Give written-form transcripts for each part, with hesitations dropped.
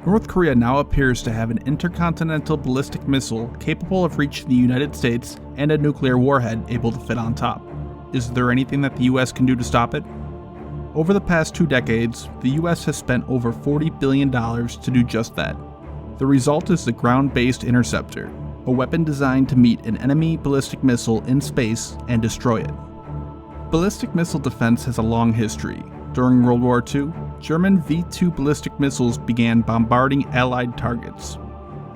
North Korea now appears to have an intercontinental ballistic missile capable of reaching the United States and a nuclear warhead able to fit on top. Is there anything that the US can do to stop it? Over the past 2 decades, the US has spent over $40 billion to do just that. The result is the ground-based interceptor, a weapon designed to meet an enemy ballistic missile in space and destroy it. Ballistic missile defense has a long history. During World War II, German V-2 ballistic missiles began bombarding Allied targets.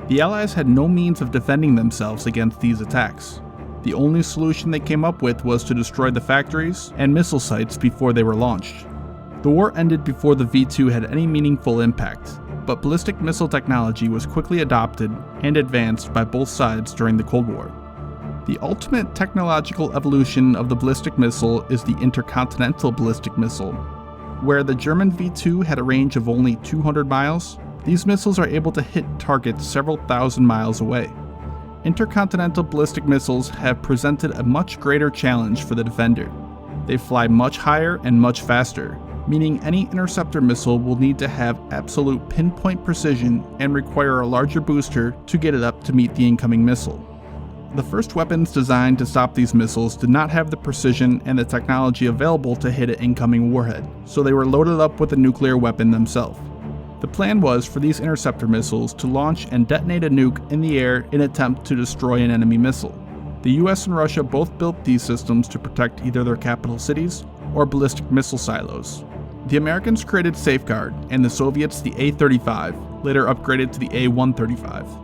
The Allies had no means of defending themselves against these attacks. The only solution they came up with was to destroy the factories and missile sites before they were launched. The war ended before the V-2 had any meaningful impact, but ballistic missile technology was quickly adopted and advanced by both sides during the Cold War. The ultimate technological evolution of the ballistic missile is the intercontinental ballistic missile. Where the German V-2 had a range of only 200 miles, these missiles are able to hit targets several thousand miles away. Intercontinental ballistic missiles have presented a much greater challenge for the defender. They fly much higher and much faster, meaning any interceptor missile will need to have absolute pinpoint precision and require a larger booster to get it up to meet the incoming missile. The first weapons designed to stop these missiles did not have the precision and the technology available to hit an incoming warhead, so they were loaded up with a nuclear weapon themselves. The plan was for these interceptor missiles to launch and detonate a nuke in the air in an attempt to destroy an enemy missile. The US and Russia both built these systems to protect either their capital cities or ballistic missile silos. The Americans created Safeguard, and the Soviets the A-35, later upgraded to the A-135.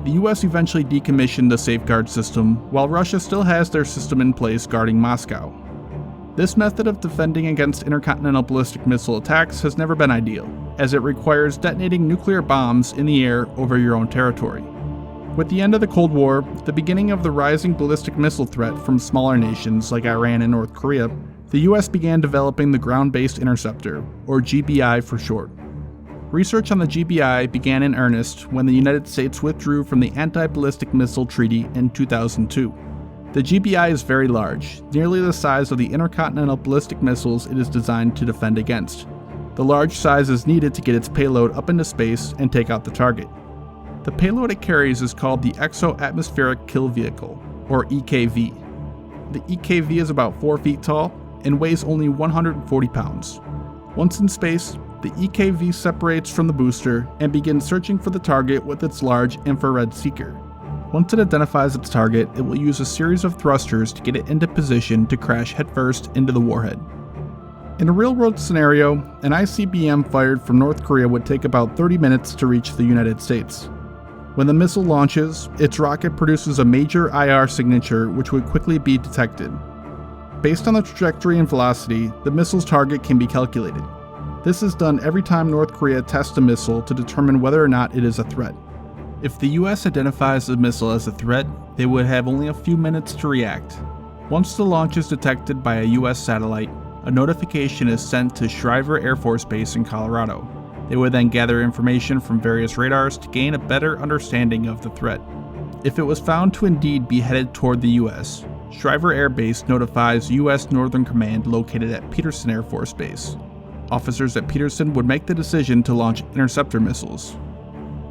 The US eventually decommissioned the Safeguard system, while Russia still has their system in place guarding Moscow. This method of defending against intercontinental ballistic missile attacks has never been ideal, as it requires detonating nuclear bombs in the air over your own territory. With the end of the Cold War, the beginning of the rising ballistic missile threat from smaller nations like Iran and North Korea, the US began developing the Ground-Based Interceptor, or GBI for short. Research on the GBI began in earnest when the United States withdrew from the Anti-Ballistic Missile Treaty in 2002. The GBI is very large, nearly the size of the intercontinental ballistic missiles it is designed to defend against. The large size is needed to get its payload up into space and take out the target. The payload it carries is called the Exo-Atmospheric Kill Vehicle, or EKV. The EKV is about 4 feet tall and weighs only 140 pounds. Once in space, the EKV separates from the booster and begins searching for the target with its large infrared seeker. Once it identifies its target, it will use a series of thrusters to get it into position to crash headfirst into the warhead. In a real-world scenario, an ICBM fired from North Korea would take about 30 minutes to reach the United States. When the missile launches, its rocket produces a major IR signature which would quickly be detected. Based on the trajectory and velocity, the missile's target can be calculated. This is done every time North Korea tests a missile to determine whether or not it is a threat. If the US identifies the missile as a threat, they would have only a few minutes to react. Once the launch is detected by a US satellite, a notification is sent to Schriever Air Force Base in Colorado. They would then gather information from various radars to gain a better understanding of the threat. If it was found to indeed be headed toward the US, Schriever Air Base notifies US Northern Command located at Peterson Air Force Base. Officers at Peterson would make the decision to launch interceptor missiles.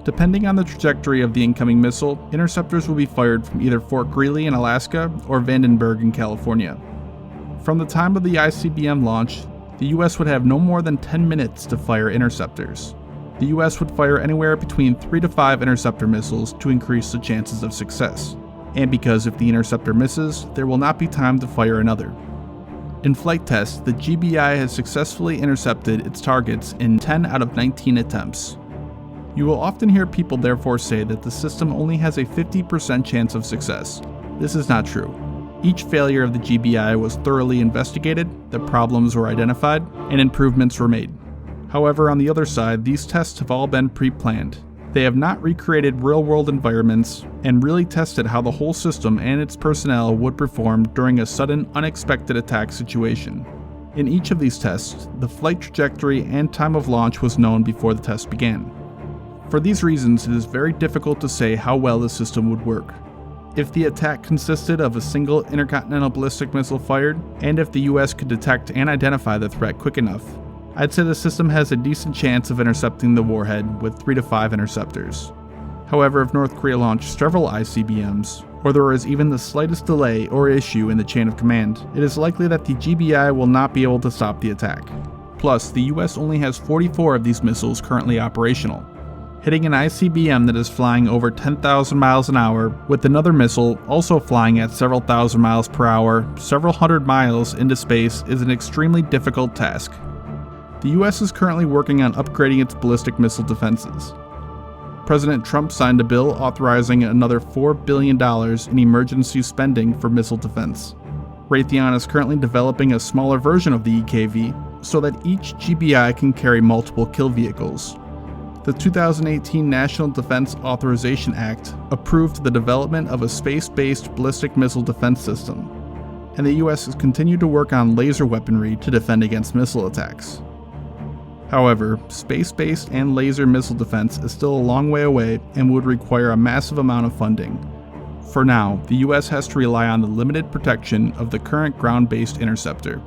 Depending on the trajectory of the incoming missile, interceptors will be fired from either Fort Greely in Alaska or Vandenberg in California. From the time of the ICBM launch, the US would have no more than 10 minutes to fire interceptors. The US would fire anywhere between 3 to 5 interceptor missiles to increase the chances of success. And because if the interceptor misses, there will not be time to fire another. In flight tests, the GBI has successfully intercepted its targets in 10 out of 19 attempts. You will often hear people therefore say that the system only has a 50% chance of success. This is not true. Each failure of the GBI was thoroughly investigated, the problems were identified, and improvements were made. However, on the other side, these tests have all been pre-planned. They have not recreated real-world environments and really tested how the whole system and its personnel would perform during a sudden, unexpected attack situation. In each of these tests, the flight trajectory and time of launch was known before the test began. For these reasons, it is very difficult to say how well the system would work. If the attack consisted of a single intercontinental ballistic missile fired, and if the US could detect and identify the threat quick enough, I'd say the system has a decent chance of intercepting the warhead with 3 to 5 interceptors. However, if North Korea launched several ICBMs, or there is even the slightest delay or issue in the chain of command, it is likely that the GBI will not be able to stop the attack. Plus, the US only has 44 of these missiles currently operational. Hitting an ICBM that is flying over 10,000 miles an hour, with another missile also flying at several thousand miles per hour, several hundred miles into space, is an extremely difficult task. The US is currently working on upgrading its ballistic missile defenses. President Trump signed a bill authorizing another $4 billion in emergency spending for missile defense. Raytheon is currently developing a smaller version of the EKV so that each GBI can carry multiple kill vehicles. The 2018 National Defense Authorization Act approved the development of a space-based ballistic missile defense system, and the US has continued to work on laser weaponry to defend against missile attacks. However, space-based and laser missile defense is still a long way away and would require a massive amount of funding. For now, the US has to rely on the limited protection of the current ground-based interceptor.